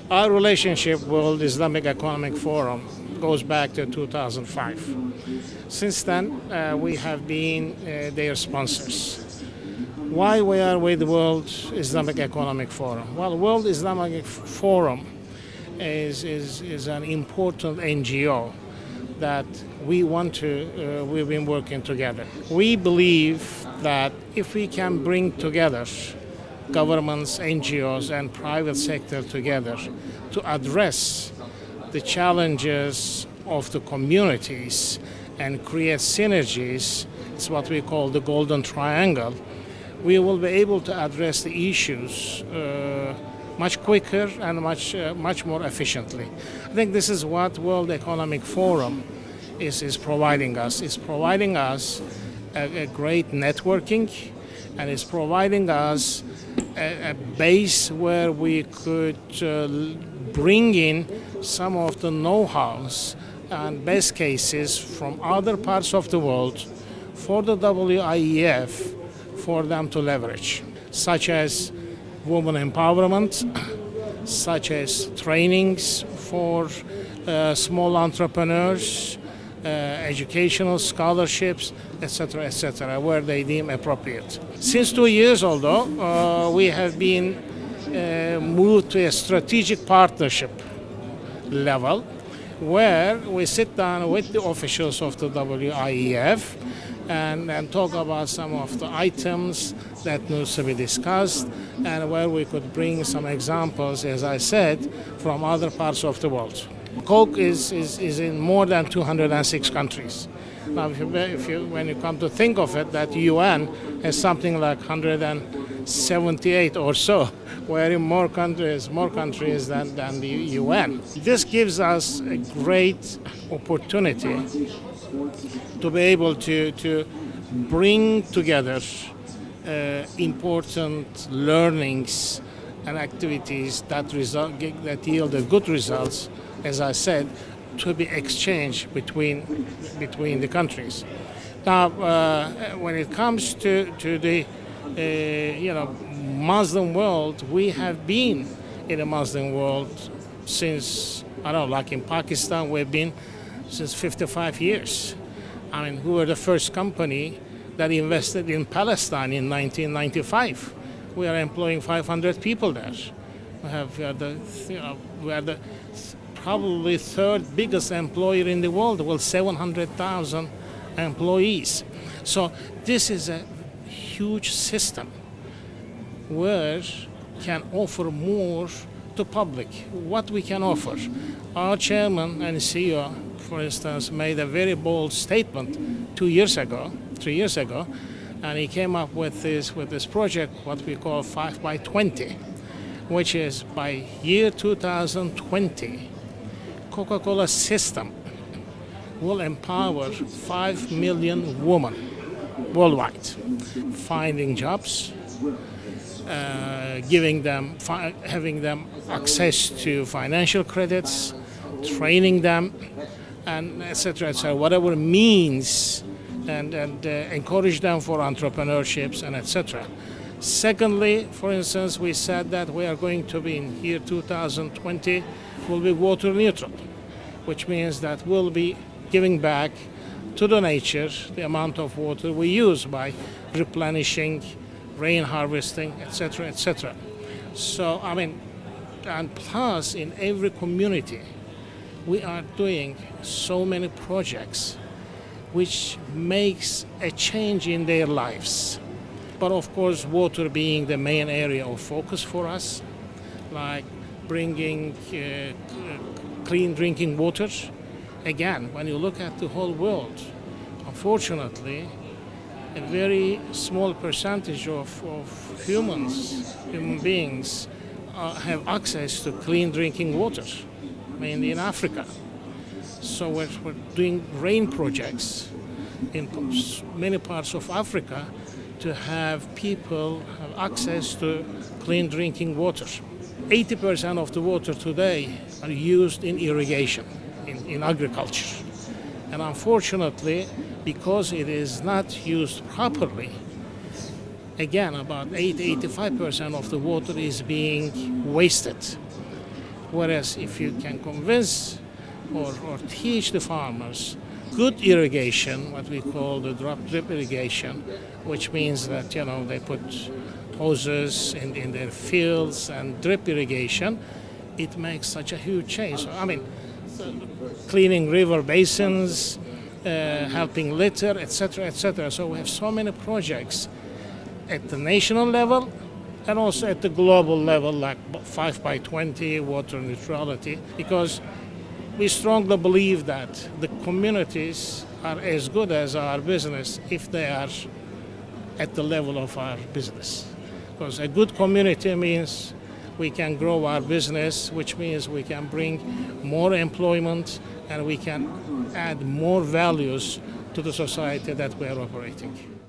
Our relationship with World Islamic Economic Forum goes back to 2005. Since then, we have been their sponsors. Why we are with the World Islamic Economic Forum? Well, World Islamic Forum is an important NGO that we've been working together. We believe that if we can bring together governments, NGOs, and private sector together to address the challenges of the communities and create synergies, it's what we call the golden triangle, we will be able to address the issues much quicker and much more efficiently. I think this is what World Economic Forum is providing us. It's providing us a great networking, and it's providing us a base where we could bring in some of the know-hows and best cases from other parts of the world for the WIEF for them to leverage, such as women empowerment, such as trainings for small entrepreneurs, educational scholarships, etc., where they deem appropriate. Since 2 years, although, we have been moved to a strategic partnership level, where we sit down with the officials of the WIEF and talk about some of the items that needs to be discussed, and where we could bring some examples, as I said, from other parts of the world. Coke is in more than 206 countries. Now, when you come to think of it, that UN has something like 178 or so, where in more countries than the UN. This gives us a great opportunity to be able to bring together important learnings and activities that yield good results, as I said, to be exchanged between the countries. Now, when it comes to the Muslim world, we have been in the Muslim world since, I don't know, like in Pakistan, we've been since 55 years. I mean, we were the first company that invested in Palestine in 1995. We are employing 500 people there. We are the probably third biggest employer in the world with 700,000 employees. So this is a huge system where can offer more to public. What we can offer. Our chairman and CEO, for instance, made a very bold statement 3 years ago, and he came up with this project, what we call 5 by 20, which is by year 2020, Coca-Cola system will empower 5 million women worldwide, finding jobs, having them access to financial credits, training them, and etc., whatever means, and encourage them for entrepreneurships and etc. Secondly, for instance, we said that we are going to be in year 2020 will be water neutral, which means that we'll be giving back to the nature the amount of water we use by replenishing, rain harvesting, etc., etc. So, I mean, and plus in every community, we are doing so many projects which makes a change in their lives. But of course, water being the main area of focus for us, like bringing clean drinking water. Again, when you look at the whole world, unfortunately, a very small percentage of human beings have access to clean drinking water, mainly in Africa. So we're doing rain projects in many parts of Africa to have people have access to clean drinking water. 80% of the water today are used in irrigation, in agriculture. And unfortunately, because it is not used properly, again, about 80–85% of the water is being wasted. Whereas if you can convince or teach the farmers good irrigation, what we call the drip irrigation, which means that, you know, they put hoses in their fields and drip irrigation, it makes such a huge change. So, I mean, cleaning river basins, helping litter, etc., etc. So we have so many projects at the national level and also at the global level, like 5x20, water neutrality, because we strongly believe that the communities are as good as our business if they are at the level of our business. Because a good community means we can grow our business, which means we can bring more employment and we can add more values to the society that we are operating.